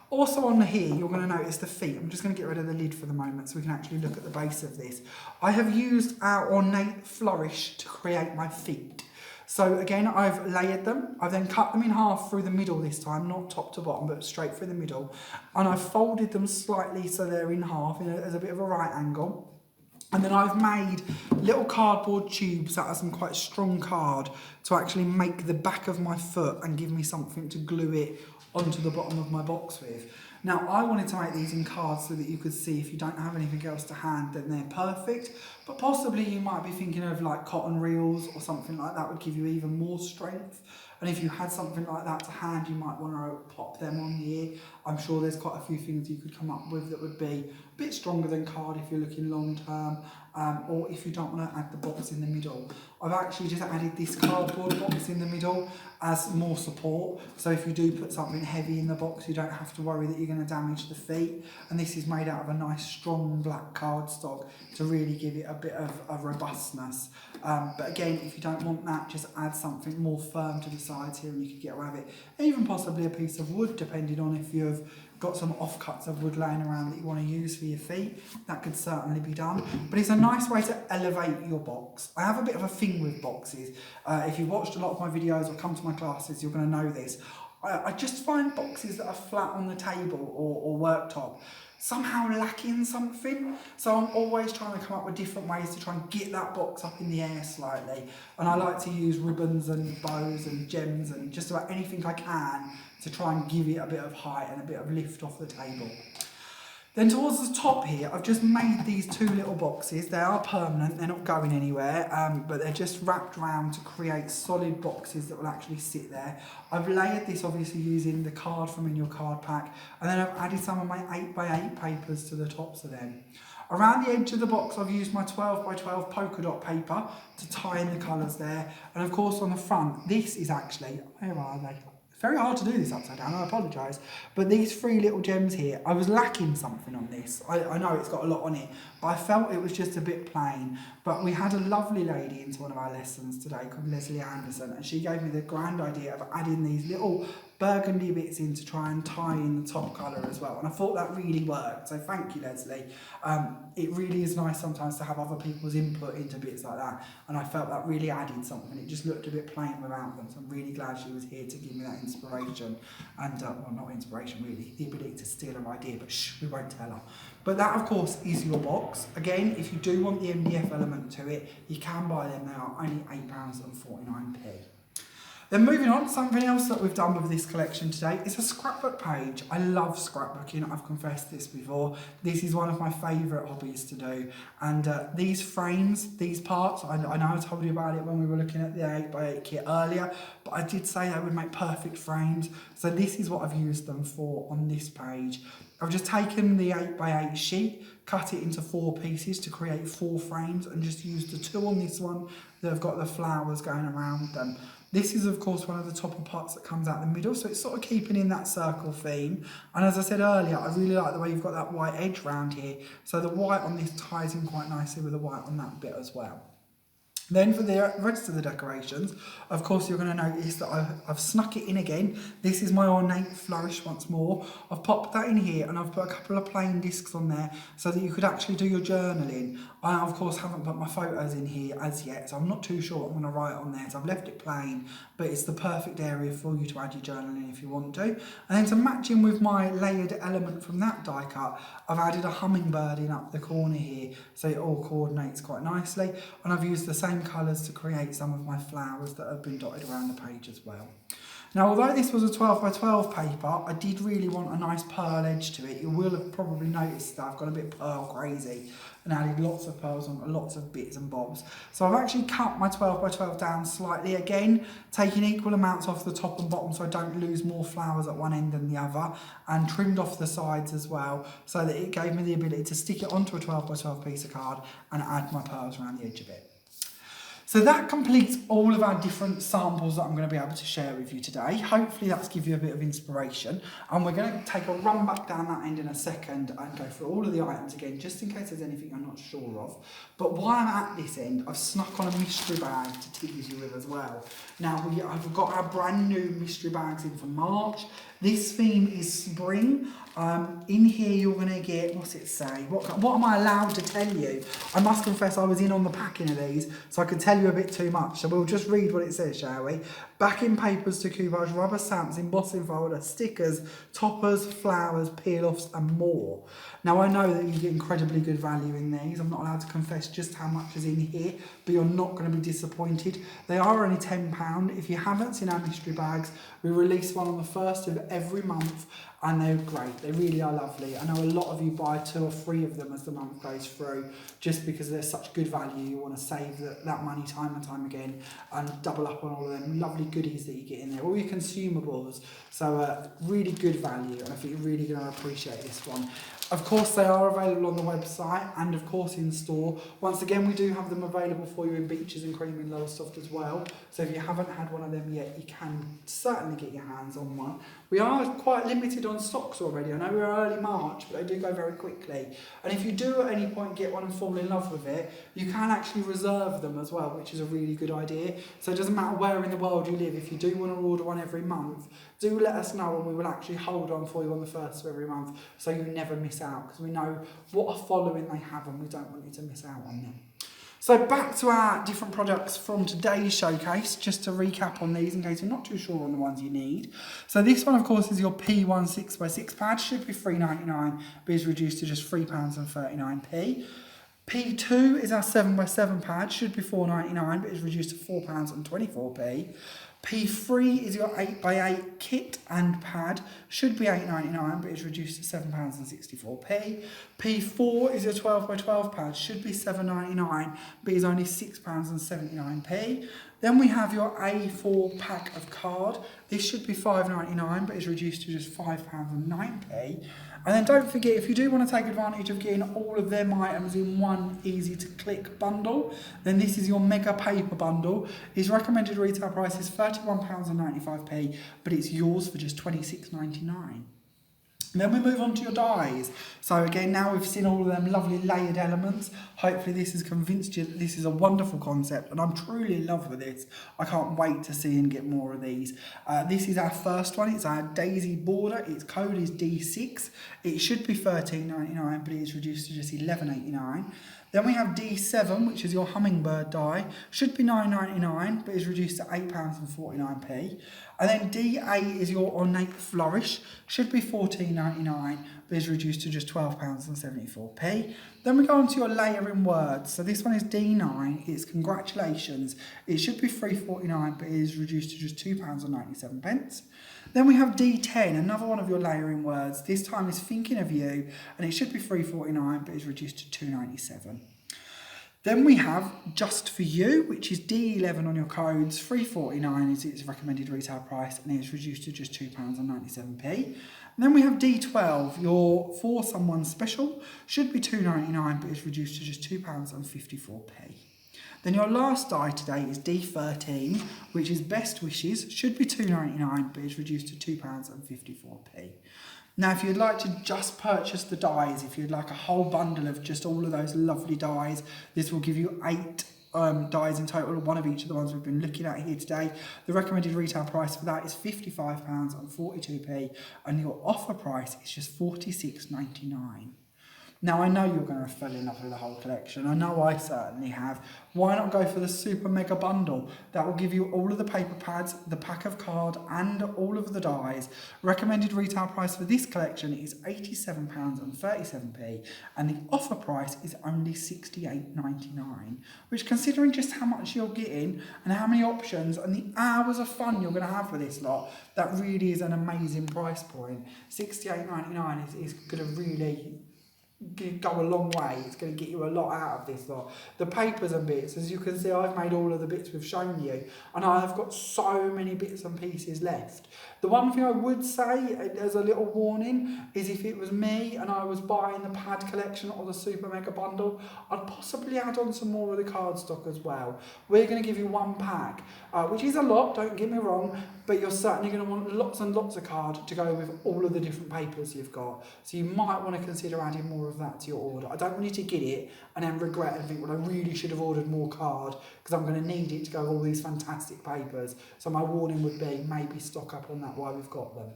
Also on here, you're going to notice the feet. I'm just going to get rid of the lid for the moment so we can actually look at the base of this. I have used our Ornate Flourish to create my feet. So again, I've layered them. I've then cut them in half through the middle this time, not top to bottom, but straight through the middle. And I've folded them slightly so they're in half as a bit of a right angle. And then I've made little cardboard tubes out of some quite strong card to actually make the back of my foot and give me something to glue it onto the bottom of my box with. Now, I wanted to make these in cards so that you could see if you don't have anything else to hand, then they're perfect. But possibly you might be thinking of like cotton reels or something like that would give you even more strength. And if you had something like that to hand, you might want to pop them on here. I'm sure there's quite a few things you could come up with that would be a bit stronger than card if you're looking long term, or if you don't want to add the box in the middle. I've actually just added this cardboard box in the middle as more support. So if you do put something heavy in the box, you don't have to worry that you're going to damage the feet. And this is made out of a nice strong black cardstock to really give it a bit of a robustness. But again, if you don't want that, just add something more firm to the sides here and you could get away with it. Even possibly a piece of wood, depending on if you've got some offcuts of wood laying around that you want to use for your feet. That could certainly be done. But it's a nice way to elevate your box. I have a bit of a thing with boxes. If you've watched a lot of my videos or come to my classes, you're going to know this. I just find boxes that are flat on the table or worktop somehow lacking something. So I'm always trying to come up with different ways to try and get that box up in the air slightly. And I like to use ribbons and bows and gems and just about anything I can to try and give it a bit of height and a bit of lift off the table. Then towards the top here, I've just made these two little boxes. They are permanent, they're not going anywhere, but they're just wrapped around to create solid boxes that will actually sit there. I've layered this obviously using the card from in your card pack, and then I've added some of my 8x8 papers to the tops of them. Around the edge of the box, I've used my 12x12 polka dot paper to tie in the colours there. And of course on the front, this is actually, where are they? Very hard to do this upside down, I apologise. But these three little gems here, I was lacking something on this. I know it's got a lot on it, but I felt it was just a bit plain. But we had a lovely lady into one of our lessons today called Leslie Anderson, and she gave me the grand idea of adding these little burgundy bits in to try and tie in the top colour as well. And I thought that really worked, so thank you, Leslie. It really is nice sometimes to have other people's input into bits like that, and I felt that really added something. It just looked a bit plain without them, so I'm really glad she was here to give me that inspiration, and well, not inspiration really, the ability to steal her idea, but shh, we won't tell her. But that of course is your box. Again, if you do want the MDF element to it, you can buy them. They are only £8.49. Then moving on, something else that we've done with this collection today is a scrapbook page. I love scrapbooking, I've confessed this before. This is one of my favourite hobbies to do. And these frames, these parts, I know I told you about it when we were looking at the 8x8 kit earlier, but I did say they would make perfect frames. So this is what I've used them for on this page. I've just taken the 8x8 sheet, cut it into 4 pieces to create 4 frames, and just used the 2 on this one that have got the flowers going around them. This is of course one of the topper parts that comes out the middle, so it's sort of keeping in that circle theme. And as I said earlier, I really like the way you've got that white edge round here, so the white on this ties in quite nicely with the white on that bit as well. Then for the rest of the decorations, of course you're going to notice that I've snuck it in again. This is my Ornate Flourish once more. I've popped that in here and I've put a couple of plain discs on there so that you could actually do your journaling. I of course haven't put my photos in here as yet, so I'm not too sure what I'm going to write on there. So I've left it plain, but it's the perfect area for you to add your journaling if you want to. And then to match in with my layered element from that die cut, I've added a hummingbird in up the corner here, so it all coordinates quite nicely. And I've used the same colours to create some of my flowers that have been dotted around the page as well. Now, although this was a 12x12 paper, I did really want a nice pearl edge to it. You will have probably noticed that I've got a bit pearl crazy and added lots of pearls on lots of bits and bobs. So I've actually cut my 12x12 down slightly again, taking equal amounts off the top and bottom so I don't lose more flowers at one end than the other, and trimmed off the sides as well so that it gave me the ability to stick it onto a 12x12 piece of card and add my pearls around the edge of it. So that completes all of our different samples that I'm going to be able to share with you today. Hopefully that's give you a bit of inspiration. And we're going to take a run back down that end in a second and go through all of the items again, just in case there's anything I'm not sure of. But while I'm at this end, I've snuck on a mystery bag to tease you with as well. Now, I've got our brand new mystery bags in for March. This theme is spring. In here you're going to get, what's it say? What am I allowed to tell you? I must confess I was in on the packing of these, so I could tell you a bit too much. So we'll just read what it says, shall we? Backing papers, decoupage, rubber stamps, embossing folder, stickers, toppers, flowers, peel-offs and more. Now I know that you get incredibly good value in these. I'm not allowed to confess just how much is in here, but you're not going to be disappointed. They are only £10. If you haven't seen our mystery bags, we release one on the 1st of every month, and they're great. They really are lovely. I know a lot of you buy 2 or 3 of them as the month goes through, just because they're such good value. You want to save that money time and time again and double up on all of them lovely goodies that you get in there, all your consumables. So really good value, and I think you're really going to appreciate this one. Of course, they are available on the website and of course in store. Once again, we do have them available for you in Beaches and Cream and Lowestoft as well. So if you haven't had one of them yet, you can certainly get your hands on one. We are quite limited on stocks already. I know we're early March, but they do go very quickly. And if you do at any point get one and fall in love with it, you can actually reserve them as well, which is a really good idea. So it doesn't matter where in the world you live, if you do want to order one every month, do let us know and we will actually hold on for you on the 1st of every month so you never miss out, because we know what a following they have and we don't want you to miss out on them. So back to our different products from today's showcase, just to recap on these in case you're not too sure on the ones you need. So this one, of course, is your P1 6x6 pad, should be £3.99, but is reduced to just £3.39. P2 is our 7x7 pad, should be £4.99, but is reduced to £4.24. P3 is your 8x8 kit and pad, should be £8.99, but is reduced to £7.64. P4 is your 12x12 pad, should be £7.99, but is only £6.79. Then we have your A4 pack of card. This should be £5.99, but is reduced to just £5.09. And then don't forget, if you do want to take advantage of getting all of them items in one easy to click bundle, then this is your mega paper bundle. Its recommended retail price is £31.95, but it's yours for just £26.99. Then we move on to your dies. So again, now we've seen all of them lovely layered elements. Hopefully this has convinced you that this is a wonderful concept, and I'm truly in love with this. I can't wait to see and get more of these. This is our first one. It's our daisy border. Its code is D6. It should be £13.99, but it is reduced to just £11.89. Then we have D7, which is your Hummingbird Die. Should be £9.99, but is reduced to £8.49. And then D8 is your Ornate Flourish. Should be £14.99, but is reduced to just £12.74. Then we go on to your layering words. So this one is D9. It's congratulations. It should be £3.49, but it is reduced to just £2.97. Then we have D10, another one of your layering words. This time is thinking of you, and it should be £3.49, but is reduced to £2.97. Then we have Just For You, which is D11 on your codes. £3.49 is its recommended retail price, and it is reduced to just £2.97. And then we have D12, your For Someone Special. Should be £2.99, but is reduced to just £2.54. Then your last die today is D13, which is Best Wishes. Should be £2.99, but is reduced to £2.54. Now, if you'd like to just purchase the dies, if you'd like a whole bundle of just all of those lovely dies, this will give you 8 dies in total, one of each of the ones we've been looking at here today. The recommended retail price for that is £55.42, and your offer price is just £46.99. Now, I know you're going to fall in love with the whole collection. I know I certainly have. Why not go for the super mega bundle? That will give you all of the paper pads, the pack of card, and all of the dies. Recommended retail price for this collection is £87.37, and the offer price is only £68.99, which, considering just how much you're getting and how many options and the hours of fun you're going to have with this lot, that really is an amazing price point. £68.99 is going to really go a long way. It's going to get you a lot out of this lot. The papers and bits, as you can see, I've made all of the bits we've shown you, and I've got so many bits and pieces left. The one thing I would say as a little warning is, if it was me and I was buying the pad collection or the super mega bundle, I'd possibly add on some more of the cardstock as well. We're going to give you one pack, which is a lot, don't get me wrong, but you're certainly going to want lots and lots of card to go with all of the different papers you've got. So you might want to consider adding more of that to your order. I don't want you to get it and then regret and think, well, I really should have ordered more card, because I'm going to need it to go with all these fantastic papers. So my warning would be, maybe stock up on that while we've got them.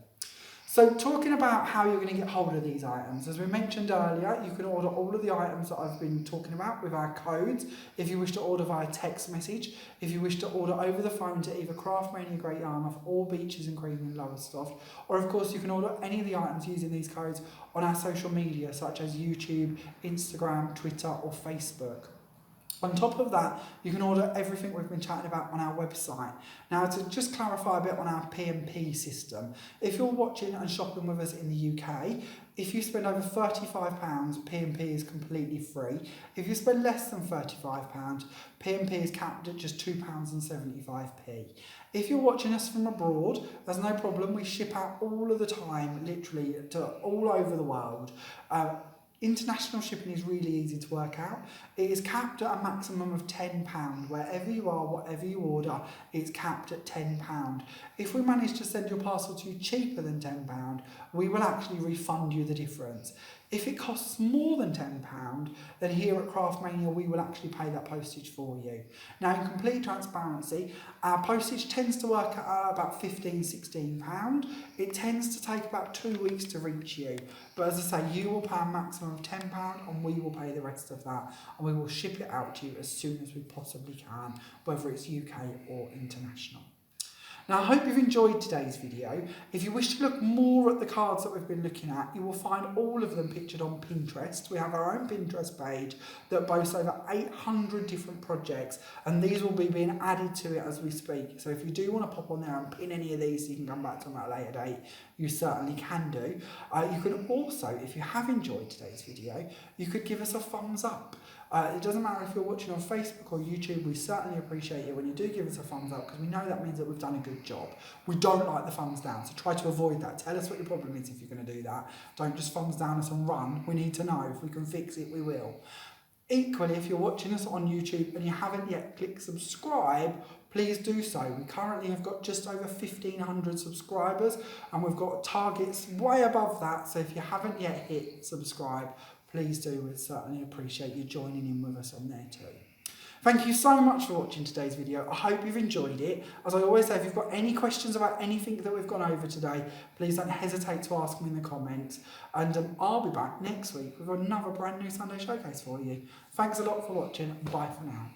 So talking about how you're going to get hold of these items, as we mentioned earlier, you can order all of the items that I've been talking about with our codes. If you wish to order via text message, if you wish to order over the phone to either Craftmania Great Yarmouth or Beaches and Cream in Lowestoft, or of course you can order any of the items using these codes on our social media, such as YouTube, Instagram, Twitter or Facebook. On top of that, you can order everything we've been chatting about on our website. Now, to just clarify a bit on our P&P system, if you're watching and shopping with us in the UK, if you spend over £35, P&P is completely free. If you spend less than £35, P&P is capped at just £2.75. If you're watching us from abroad, there's no problem. We ship out all of the time, literally, to all over the world. International shipping is really easy to work out. It is capped at a maximum of £10. Wherever you are, whatever you order, it's capped at £10. If we manage to send your parcel to you cheaper than £10, we will actually refund you the difference. If it costs more than £10, then here at Craftmania we will actually pay that postage for you. Now, in complete transparency, our postage tends to work at about £15–16. It tends to take about 2 weeks to reach you. But as I say, you will pay a maximum of £10 and we will pay the rest of that. And we will ship it out to you as soon as we possibly can, whether it's UK or international. Now, I hope you've enjoyed today's video. If you wish to look more at the cards that we've been looking at, you will find all of them pictured on Pinterest. We have our own Pinterest page that boasts over 800 different projects, and these will be being added to it as we speak. So if you do want to pop on there and pin any of these so you can come back to them at a later date, you certainly can do. You can also, if you have enjoyed today's video, you could give us a thumbs up. It doesn't matter if you're watching on Facebook or YouTube, we certainly appreciate it when you do give us a thumbs up, because we know that means that we've done a good job. We don't like the thumbs down, so try to avoid that. Tell us what your problem is if you're going to do that. Don't just thumbs down us and run. We need to know. If we can fix it, we will. Equally, if you're watching us on YouTube and you haven't yet clicked subscribe, please do so. We currently have got just over 1,500 subscribers and we've got targets way above that. So if you haven't yet hit subscribe, please do. We'd certainly appreciate you joining in with us on there too. Thank you so much for watching today's video. I hope you've enjoyed it. As I always say, if you've got any questions about anything that we've gone over today, please don't hesitate to ask me in the comments. And I'll be back next week with another brand new Sunday Showcase for you. Thanks a lot for watching. Bye for now.